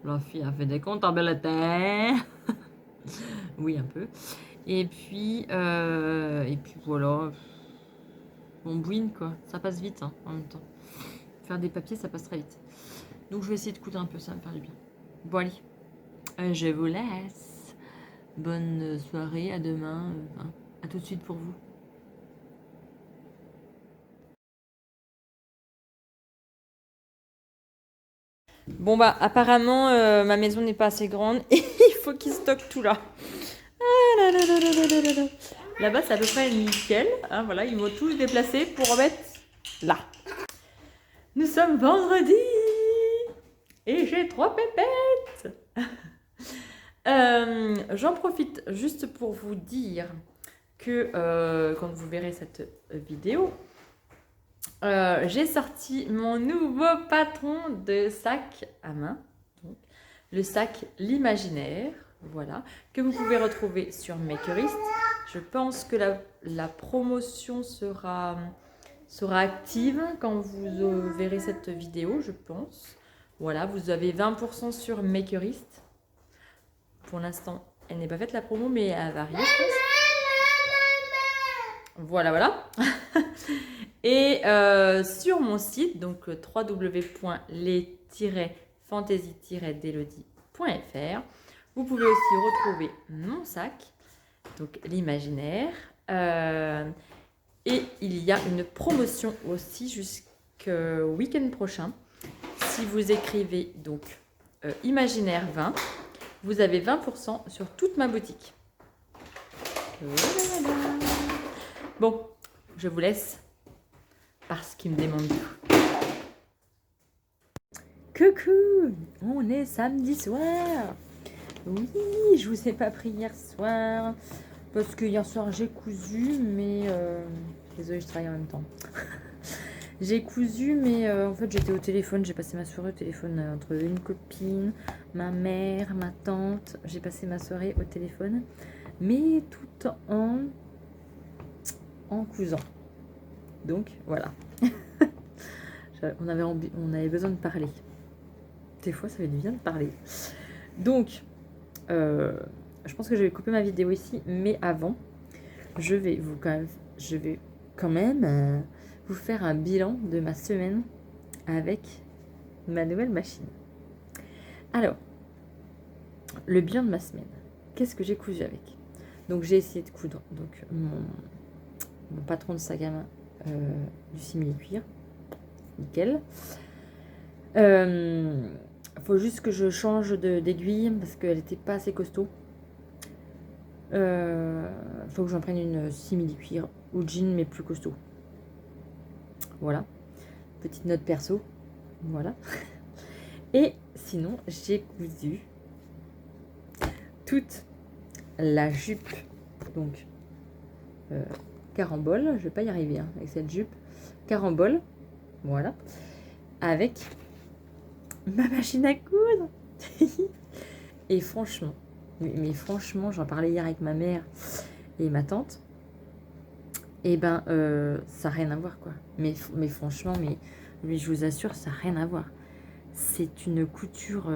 La fille a fait des comptes en belle terre. Oui, un peu. Et puis voilà. On bouine quoi. Ça passe vite hein, en même temps. Faire des papiers, ça passe très vite. Donc je vais essayer de coudre un peu, ça va me faire du bien. Bon allez, je vous laisse. Bonne soirée, à demain. À tout de suite pour vous. Bon bah apparemment ma maison n'est pas assez grande et il faut qu'il stocke tout là. Ah là là là là là là là. Là-bas c'est à peu près nickel. Hein, voilà, ils m'ont tous déplacé pour remettre là. Nous sommes vendredi et j'ai 3 pépettes. J'en profite juste pour vous dire que quand vous verrez cette vidéo, j'ai sorti mon nouveau patron de sac à main, donc, le sac l'imaginaire, voilà, que vous pouvez retrouver sur Makerist. Je pense que la promotion sera active quand vous verrez cette vidéo, je pense. Voilà, vous avez 20% sur Makerist. Pour l'instant, elle n'est pas faite la promo, mais elle va arriver, je pense. Voilà, voilà. Et sur mon site, donc www.les-fantasy-delody.fr, vous pouvez aussi retrouver mon sac, donc l'imaginaire. Et il y a une promotion aussi jusqu'au week-end prochain. Si vous écrivez donc imaginaire 20, vous avez 20% sur toute ma boutique. Voilà. Bon, je vous laisse parce qu'il me demande tout. Coucou, on est samedi soir. Oui, je vous ai pas pris hier soir parce que hier soir j'ai cousu, mais désolée, je travaille en même temps. J'ai cousu, mais en fait j'étais au téléphone, j'ai passé ma soirée au téléphone entre une copine, ma mère, ma tante. J'ai passé ma soirée au téléphone, mais tout en cousant. Donc voilà. on avait besoin de parler. Des fois ça fait du bien de parler. Donc je pense que je vais couper ma vidéo ici, mais avant je vais quand même vous faire un bilan de ma semaine avec ma nouvelle machine. Alors, le bilan de ma semaine, qu'est-ce que j'ai cousu avec? Donc j'ai essayé de coudre. Donc mon patron de sac à main du simili-cuir. Nickel. Faut juste que je change d'aiguille parce qu'elle n'était pas assez costaud. Faut que j'en prenne une simili-cuir ou jean mais plus costaud. Voilà. Petite note perso. Voilà. Et sinon, j'ai cousu toute la jupe. Donc, carambole. Je vais pas y arriver hein, avec cette jupe. Carambole. Voilà. Avec ma machine à coudre. Et franchement, mais franchement, j'en parlais hier avec ma mère et ma tante. Et ben, ça n'a rien à voir, quoi. Mais franchement, mais je vous assure, ça n'a rien à voir. C'est une couture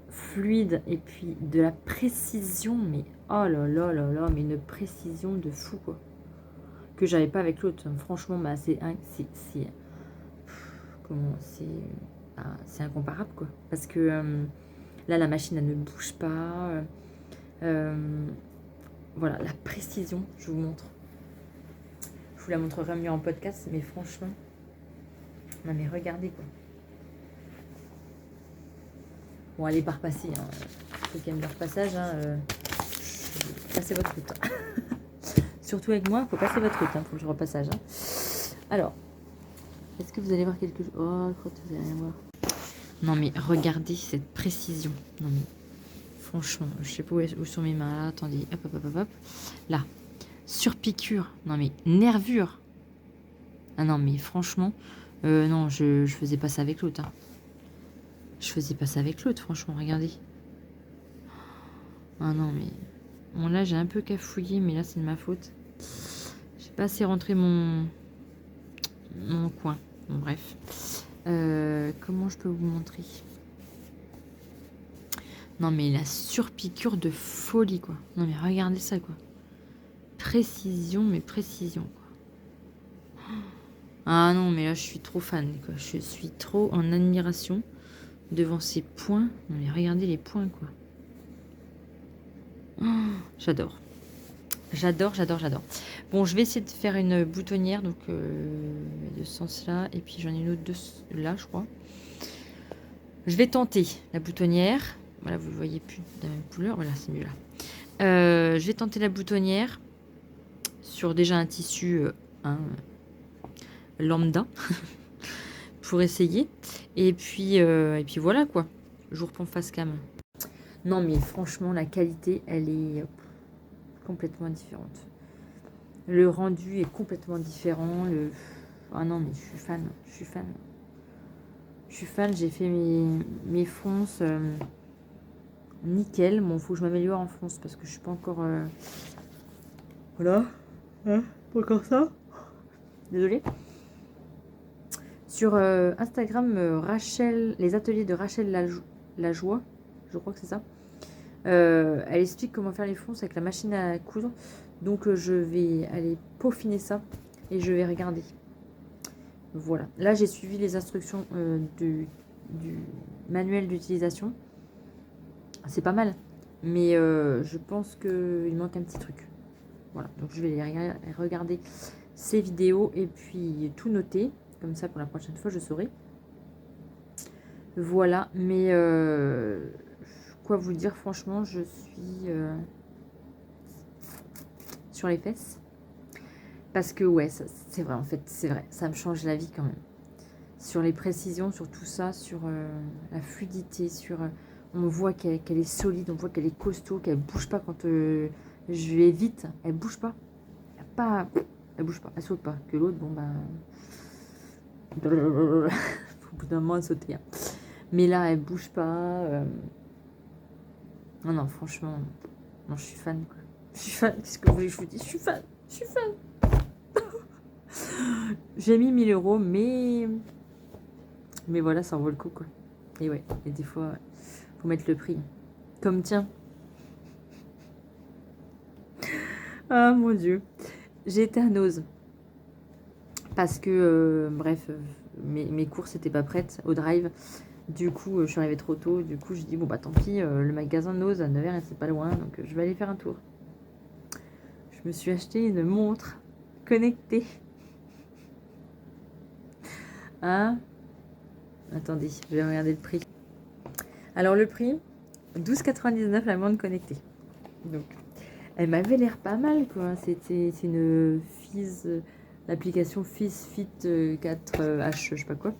fluide et puis de la précision, mais oh là là là là, mais une précision de fou, quoi. Que j'avais pas avec l'autre. Franchement, bah, comment c'est incomparable, quoi. Parce que là, la machine, elle ne bouge pas. Voilà, la précision, je vous montre. Je vous la montrerai mieux en podcast, mais franchement, non mais regardez, quoi. Bon, allez pas repasser, hein. Ceux qui aiment le repassage, hein, passez votre route. Surtout avec moi, il faut passer votre route, hein, pour le repassage. Hein. Alors, est-ce que vous allez voir quelque chose? Oh, je crois que vous allez rien voir. Non mais regardez cette précision. Non mais franchement, je sais pas où sont mes mains là. Attendez, hop hop hop hop hop. Là, surpiqûre. Non mais nervure. Ah non mais franchement, non je faisais pas ça avec l'autre. Hein. Je faisais pas ça avec l'autre, franchement, regardez. Ah non mais bon là j'ai un peu cafouillé, mais là c'est de ma faute. J'ai pas assez rentré mon coin. Bon bref. Comment je peux vous montrer? Non mais la surpiqûre de folie, quoi. Non mais regardez ça, quoi. Précision, mais précision, quoi. Ah non mais là je suis trop fan, quoi. Je suis trop en admiration devant ces points. Non mais regardez les points, quoi. Oh, j'adore. J'adore, j'adore, j'adore. Bon, je vais essayer de faire une boutonnière, donc de ce sens-là. Et puis j'en ai une autre de là, je crois. Je vais tenter la boutonnière. Voilà, vous ne voyez plus de la même couleur. Voilà, c'est mieux là. Je vais tenter la boutonnière sur déjà un tissu lambda pour essayer. Et puis voilà, quoi. Jour pour face cam. Non, mais franchement, la qualité, elle est complètement différente. Le rendu est complètement différent. Ah non, mais je suis fan. Je suis fan. Je suis fan. J'ai fait mes fronces nickel. Bon, faut que je m'améliore en fronce parce que je suis pas encore... Voilà. Hein, pas encore ça. Désolée. Sur Instagram, Rachel, les ateliers de Rachel Lajoie, je crois que c'est ça. Elle explique comment faire les fronces avec la machine à coudre. Donc je vais aller peaufiner ça et je vais regarder. Voilà. Là j'ai suivi les instructions du manuel d'utilisation. C'est pas mal. Mais je pense qu'il manque un petit truc. Voilà. Donc je vais regarder ces vidéos et puis tout noter. Comme ça pour la prochaine fois je saurai. Voilà. Mais quoi vous dire, franchement, je suis sur les fesses. Parce que, ouais, c'est vrai, en fait, c'est vrai. Ça me change la vie quand même. Sur les précisions, sur tout ça, sur la fluidité, sur... on voit qu'elle est solide, on voit qu'elle est costaud, qu'elle bouge pas quand je vais vite. Elle bouge pas. Elle bouge pas, elle saute pas. Que l'autre, bon, ben... au bout d'un moment, elle sauter. Hein. Mais là, elle bouge pas... Non, franchement, non, je suis fan, quoi. Je suis fan, qu'est-ce que vous voulez que je vous dise? Je suis fan, je suis fan. J'ai mis 1000 €, mais voilà, ça en vaut le coup, quoi. Et ouais, et des fois, faut mettre le prix. Comme tiens. Ah, mon Dieu. J'ai été à Nose. Parce que, bref, mes courses n'étaient pas prêtes au drive. Du coup, je suis arrivée trop tôt. Du coup, je dis bon bah tant pis, le magasin Nose à Nevers, c'est pas loin, donc je vais aller faire un tour. Je me suis acheté une montre connectée. Ah, attendez, je vais regarder le prix. Alors le prix, 12,99 la montre connectée. Donc, elle m'avait l'air pas mal, quoi. C'est une Fizz, l'application Fizz Fit 4H, je sais pas quoi.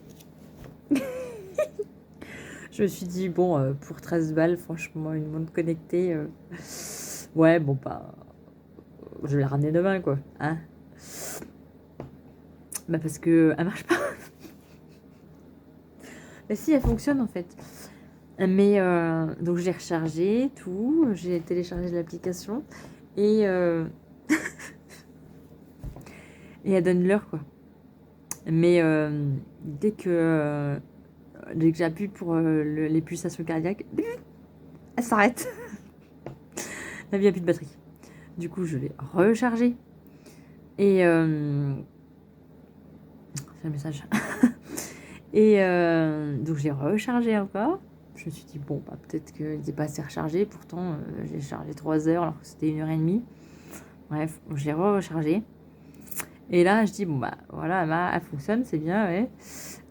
Je me suis dit, bon, pour 13 balles, franchement, une montre connectée, ouais, bon, bah, je vais la ramener demain, quoi. Hein, bah, parce que elle marche pas. Mais si, elle fonctionne, en fait. Mais, donc, j'ai rechargé tout, j'ai téléchargé l'application, et, et elle donne l'heure, quoi. Mais dès que j'appuie pour les pulsations cardiaques, elle s'arrête. Il n'y a plus de batterie. Du coup, je l'ai rechargée. Et c'est un message. Et donc, j'ai rechargé encore. Je me suis dit, bon, bah, peut-être qu'il n'était pas assez rechargé. Pourtant, j'ai chargé 3 heures alors que c'était 1h30. Bref, je l'ai rechargé. Et là, je dis, bon, bah voilà, elle fonctionne, c'est bien, ouais.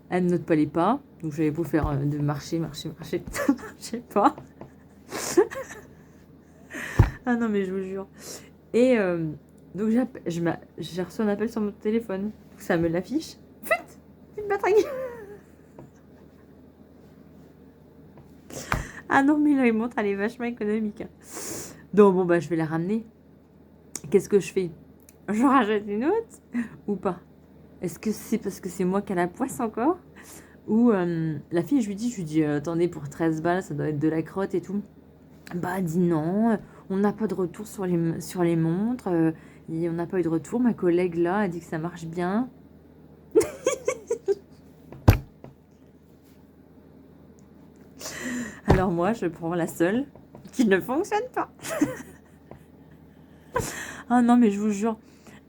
Elle ne note pas les pas. Donc, j'avais beau faire de marcher, ça ne marchait pas. Ah non, mais je vous jure. Et donc, j'ai reçu un appel sur mon téléphone. Ça me l'affiche. Fut une batterie. Ah non, mais là, il montre, elle est vachement économique. Hein. Donc, bon, bah, je vais la ramener. Qu'est-ce que je fais? Je rachète une autre ou pas? Est-ce que c'est parce que c'est moi qui ai la poisse encore? Ou la fille, je lui dis, attendez, pour 13 balles, ça doit être de la crotte et tout. Bah, elle dit non, on n'a pas de retour sur les montres. Et on n'a pas eu de retour. Ma collègue, là, a dit que ça marche bien. Alors moi, je prends la seule qui ne fonctionne pas. Ah non, mais je vous jure.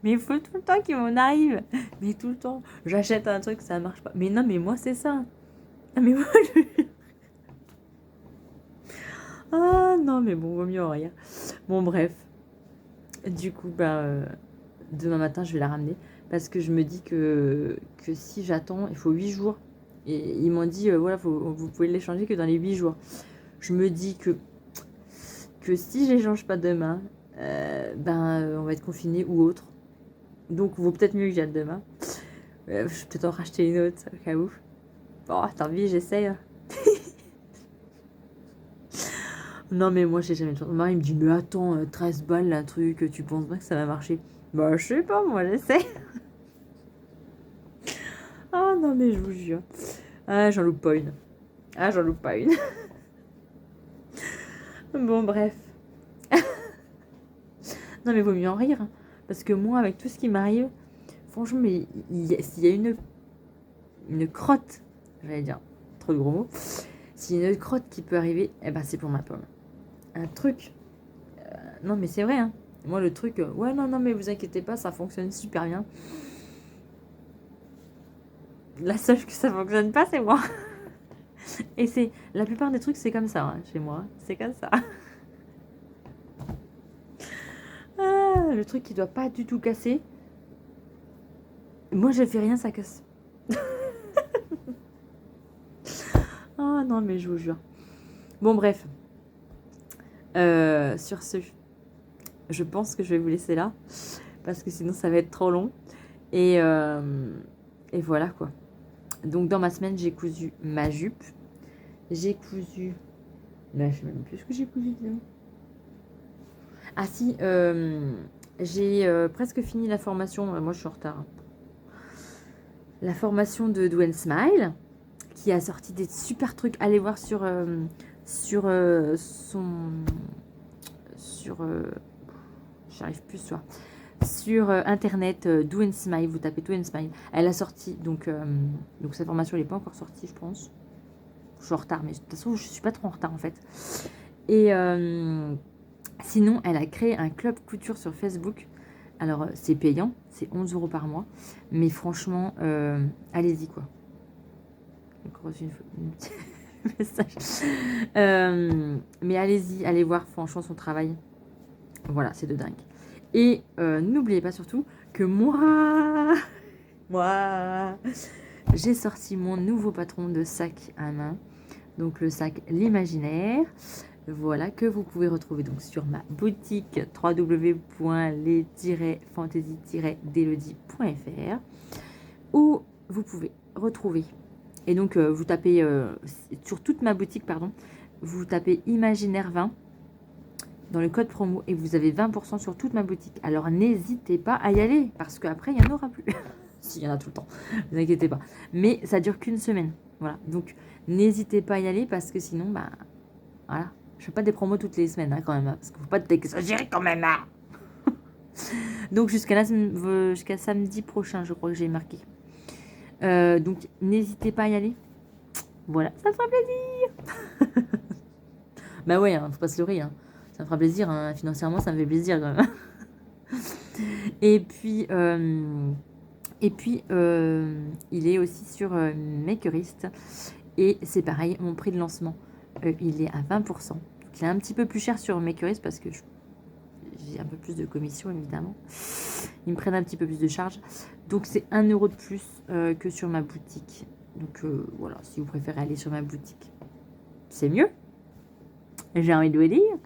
Mais il faut tout le temps qu'il m'en arrive. Mais tout le temps. J'achète un truc, ça marche pas. Mais non, mais moi, c'est ça. Ah, mais moi, Ah non, mais bon, vaut mieux en rien. Bon, bref. Du coup, bah, demain matin, je vais la ramener. Parce que je me dis que si j'attends, il faut 8 jours. Et ils m'ont dit, voilà, vous pouvez l'échanger que dans les 8 jours. Je me dis que si je l'échange pas demain, on va être confiné ou autre. Donc, vaut peut-être mieux que j'y aille demain. Je vais peut-être en racheter une autre, au cas où. Bon, tant pis, j'essaye. Non, mais moi, j'ai jamais de chance. Mon mari me dit, mais attends, 13 balles, un truc, tu penses pas que ça va marcher? Bah, je sais pas, moi, j'essaie. Ah non, mais je vous jure. Ah, j'en loupe pas une. Ah, j'en loupe pas une. Bon, bref. Non, mais vaut mieux en rire. Hein. Parce que moi, avec tout ce qui m'arrive, franchement, mais s'il y a une crotte, j'allais dire, trop de gros mots, s'il y a une crotte qui peut arriver, eh ben, c'est pour ma pomme. Un truc. Non, mais c'est vrai, hein. Moi, le truc, ouais, non, mais vous inquiétez pas, ça fonctionne super bien. La seule que ça fonctionne pas, c'est moi. Et c'est la plupart des trucs, c'est comme ça, hein, chez moi. C'est comme ça. Ah, le truc qui doit pas du tout casser. Moi, je fais rien, ça casse. Ah non, mais je vous jure. Bon, bref. Sur ce, je pense que je vais vous laisser là. Parce que sinon, ça va être trop long. Et voilà, quoi. Donc, dans ma semaine, j'ai cousu ma jupe. J'ai cousu... Là, je sais même plus ce que j'ai cousu, disons. Ah si, j'ai presque fini la formation. Moi, je suis en retard. La formation de Do and Smile, qui a sorti des super trucs. Allez voir sur j'arrive plus sur internet, Do and Smile. Vous tapez Do and Smile. Elle a sorti donc cette formation, elle n'est pas encore sortie, je pense. Je suis en retard, mais de toute façon, je suis pas trop en retard en fait. Et sinon, elle a créé un club couture sur Facebook. Alors, c'est payant, c'est 11 € par mois. Mais franchement, allez-y, quoi. J'ai reçu une message. Mais allez-y, allez voir franchement son travail. Voilà, c'est de dingue. Et n'oubliez pas surtout que moi, j'ai sorti mon nouveau patron de sac à main. Donc le sac l'imaginaire. Voilà, que vous pouvez retrouver donc sur ma boutique www.les-fantasy-delody.fr où vous pouvez retrouver. Et donc vous tapez sur toute ma boutique, pardon, vous tapez imaginaire 20 dans le code promo et vous avez 20% sur toute ma boutique. Alors n'hésitez pas à y aller parce qu'après il n'y en aura plus. Si, il y en a tout le temps, ne vous inquiétez pas. Mais ça dure qu'une semaine. Voilà, donc n'hésitez pas à y aller parce que sinon, bah voilà. Je fais pas des promos toutes les semaines, hein, quand même, hein, parce qu'il faut pas exagérer quand même. Hein. Donc jusqu'à samedi prochain, je crois que j'ai marqué. Donc n'hésitez pas à y aller. Voilà, ça me fera plaisir. Bah ouais, hein, faut pas se leurrer. Hein. Ça me fera plaisir, hein, financièrement, ça me fait plaisir quand même. Et puis, il est aussi sur Makerist. Et c'est pareil, mon prix de lancement, il est à 20%. Donc, il est un petit peu plus cher sur Makerist parce que j'ai un peu plus de commission, évidemment. Ils me prennent un petit peu plus de charge. Donc, c'est 1 € de plus que sur ma boutique. Donc, voilà, si vous préférez aller sur ma boutique, c'est mieux. J'ai envie de vous dire.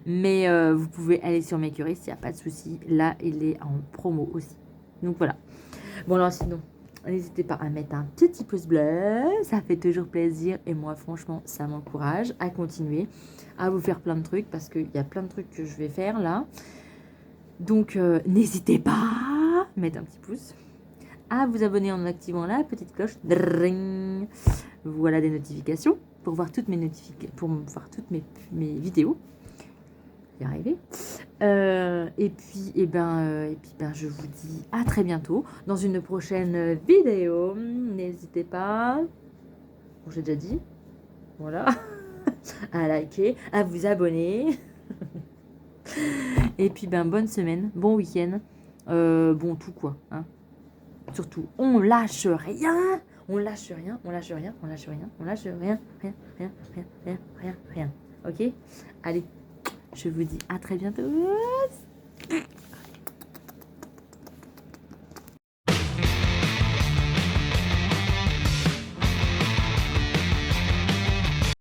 Mais vous pouvez aller sur Makerist, il n'y a pas de souci. Là, il est en promo aussi. Donc, voilà. Bon, alors, sinon, n'hésitez pas à mettre un petit pouce bleu. Ça fait toujours plaisir. Et moi, franchement, ça m'encourage à continuer, à vous faire plein de trucs. Parce qu'il y a plein de trucs que je vais faire là. Donc, n'hésitez pas à mettre un petit pouce, à vous abonner en activant la petite cloche. Dring. Voilà des notifications pour voir toutes mes mes vidéos. Y arriver. Et puis, je vous dis à très bientôt dans une prochaine vidéo. N'hésitez pas, bon, j'ai déjà dit, voilà, à liker, à vous abonner. Et puis, bonne semaine, bon week-end, bon tout quoi. Hein. Surtout, on lâche rien. On lâche rien, on lâche rien, on lâche rien, on lâche rien, rien. Ok? Allez, je vous dis à très bientôt.